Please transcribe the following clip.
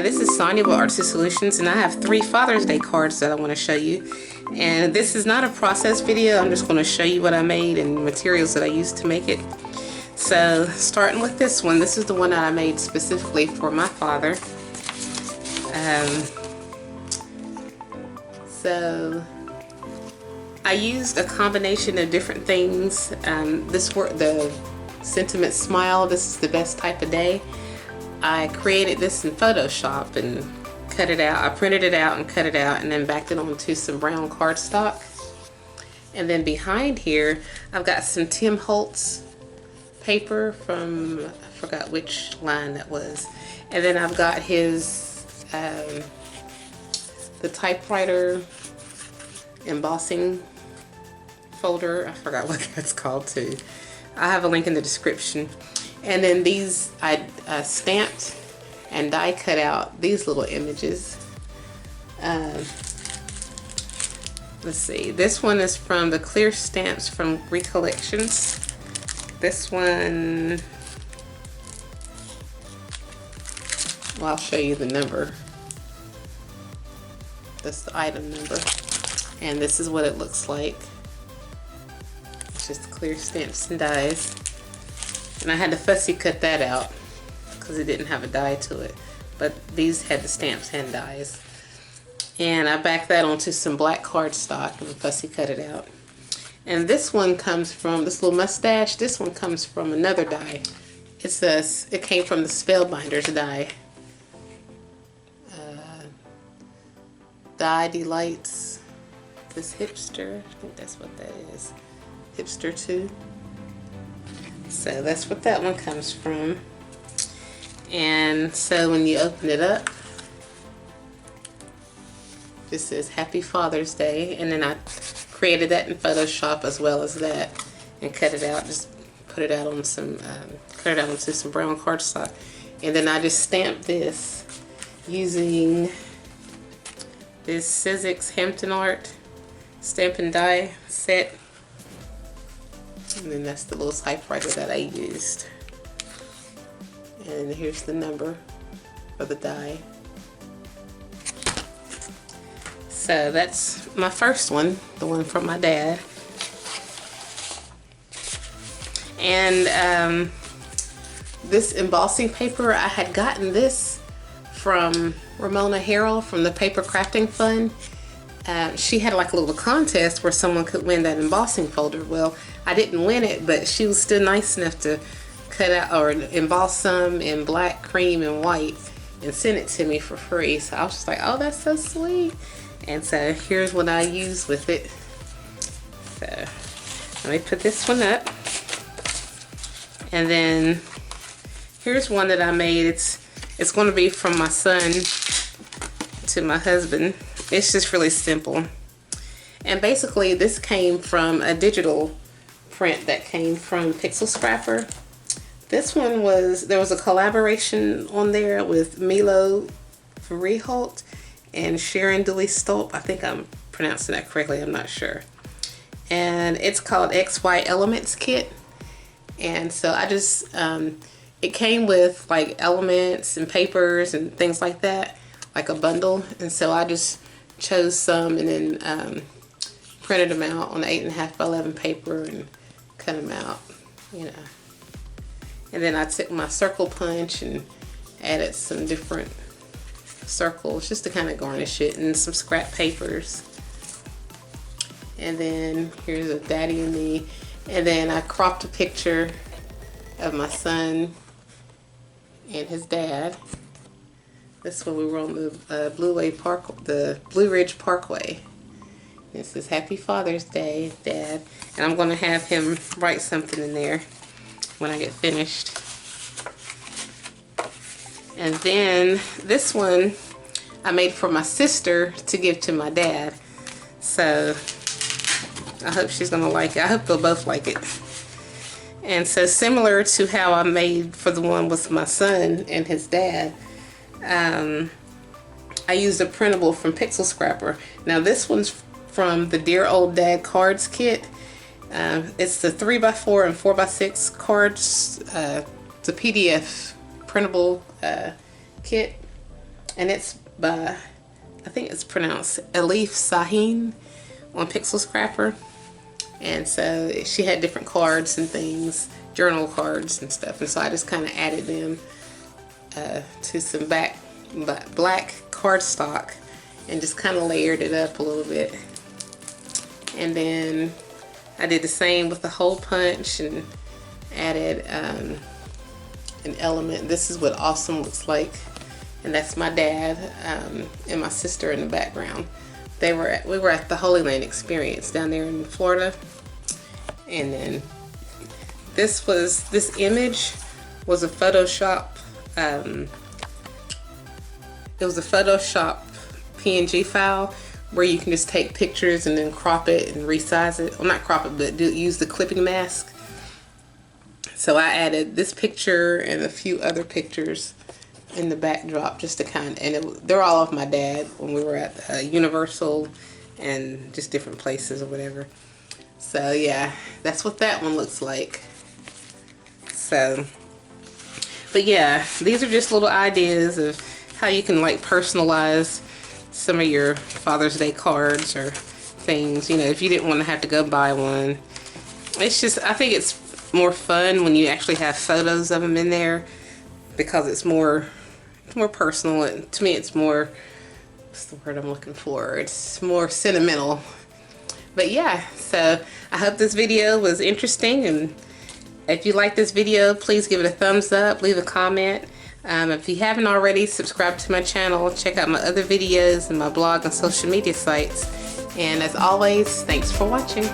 this is Sonia with Artsy Solutions, and I have 3 Father's Day cards that I want to show you. And this is not a process video, I'm just going to show you what I made and materials that I used to make it. So, starting with this one, this is the one that I made specifically for my father. So, I used a combination of different things. The sentiment smile, this is the best type of day. I created this in Photoshop and cut it out. I printed it out and cut it out and then backed it onto some brown cardstock. And then behind here, I've got some Tim Holtz paper from, I forgot which line that was. And then I've got his, the typewriter embossing folder. I forgot what that's called too. I have a link in the description. And then these, I stamped and die cut out these little images. Let's see, this one is from the clear stamps from Recollections. This one, well, I'll show you the number. That's the item number. And this is what it looks like. It's just clear stamps and dies. And I had to fussy cut that out because it didn't have a die to it. But these had the stamps and dies. And I backed that onto some black cardstock and fussy cut it out. And this one comes from, this little mustache, this one comes from another die. It came from the Spellbinders die. Die Delights. This Hipster, I think that's what that is. Hipster2. So that's what that one comes from. And so when you open it up, it says Happy Father's Day. And then I created that in Photoshop as well as that and cut it out, just put it out on some, cut it out onto some brown cardstock. And then I just stamped this using this Sizzix Hampton art stamp and die set. And then that's the little typewriter that I used. And here's the number for the die. So that's my first one, the one from my dad. And this embossing paper, I had gotten this from Ramona Harrell from the Paper Crafting Fund. She had like a little contest where someone could win that embossing folder. Well, I didn't win it, but she was still nice enough to cut out or emboss some in black, cream, and white and send it to me for free. So I was just like, oh, that's so sweet. And so here's what I use with it. So let me put this one up. And then here's one that I made. It's going to be from my son to my husband. It's just really simple. And basically this came from a digital print that came from PixelScrapper. This one there was a collaboration on there with Milo Verholt and Sharon Dewey Stolp. I think I'm pronouncing that correctly, I'm not sure. And it's called XY Elements Kit. And so I just, it came with like elements and papers and things like that, like a bundle. And so I just chose some and then printed them out on 8.5 by 11 paper and cut them out, you know. And then I took my circle punch and added some different circles just to kind of garnish it, and some scrap papers. And then here's a daddy and me. And then I cropped a picture of my son and his dad. This is when we were on the Blue Ridge Parkway. This is Happy Father's Day, Dad. And I'm going to have him write something in there when I get finished. And then this one I made for my sister to give to my dad. So I hope she's going to like it. I hope they'll both like it. And so similar to how I made for the one with my son and his dad, I used a printable from PixelScrapper. Now this one's from the Dear Old Dad Cards Kit. It's the 3x4 and 4x6 cards. It's a PDF printable kit. and it's by, I think it's pronounced Elif Sahin on PixelScrapper. And so she had different cards and things, journal cards and stuff, and so I just kind of added them to some black cardstock and just kind of layered it up a little bit. And then I did the same with the hole punch and added an element. This is what awesome looks like, and that's my dad and my sister in the background. We were at the Holy Land Experience down there in Florida. And then this image was a Photoshop, it was a Photoshop PNG file where you can just take pictures and then crop it and resize it. Well, not crop it, but use the clipping mask. So I added this picture and a few other pictures in the backdrop just to they're all of my dad when we were at Universal and just different places or whatever. So yeah, that's what that one looks like. So, but yeah, these are just little ideas of how you can like personalize some of your Father's Day cards or things, you know, if you didn't want to have to go buy one. It's just, I think it's more fun when you actually have photos of them in there, because it's more personal, and to me it's more, what's the word I'm looking for? It's more sentimental. But yeah, so I hope this video was interesting, and if you like this video, please give it a thumbs up, leave a comment. If you haven't already, subscribe to my channel, check out my other videos and my blog and social media sites. And as always, thanks for watching.